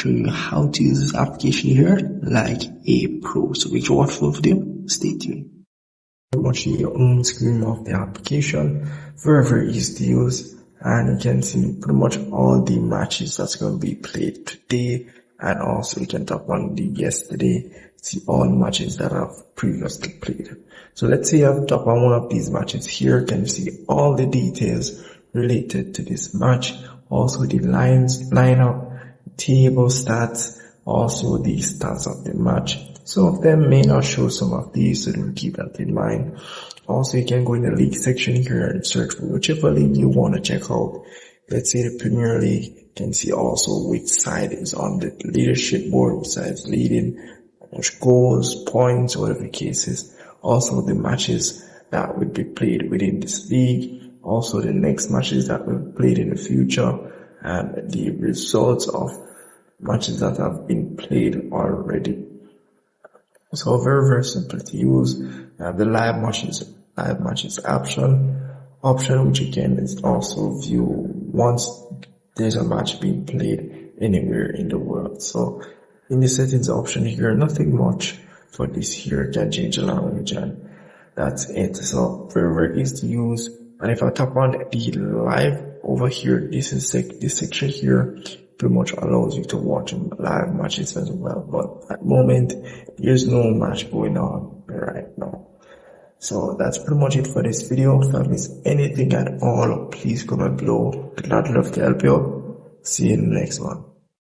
show you how to use this application here like a pro. So make sure you watch full video. Stay tuned. Much the home screen of the application, very easy to use, and you can see pretty much all the matches that's going to be played today, and also you can tap on the yesterday, see all the matches that I've previously played. So let's say I've tapped on one of these matches here. You can see all the details related to this match, also the lineup, table stats, also the stats of the match. Some of them may not show some of these, so don't keep that in mind. Also, you can go in the league section here and search for whichever league you want to check out. Let's say the Premier League. You can see also which side is on the leadership board, which side is leading, which goals, points, whatever the case is. Also the matches that would be played within this league. Also the next matches that will be played in the future, and the results of matches that have been played already. So very simple to use. The live matches option, which again is also view once there's a match being played anywhere in the world. So in the settings option here, nothing much for this here. You can change the language and that's it. So very easy to use. And if I tap on the live over here, this section here pretty much allows you to watch live matches as well. But at the moment, there's no match going on right now. So that's pretty much it for this video. If I miss anything at all, please comment below. I'd love to help you out. See you in the next one.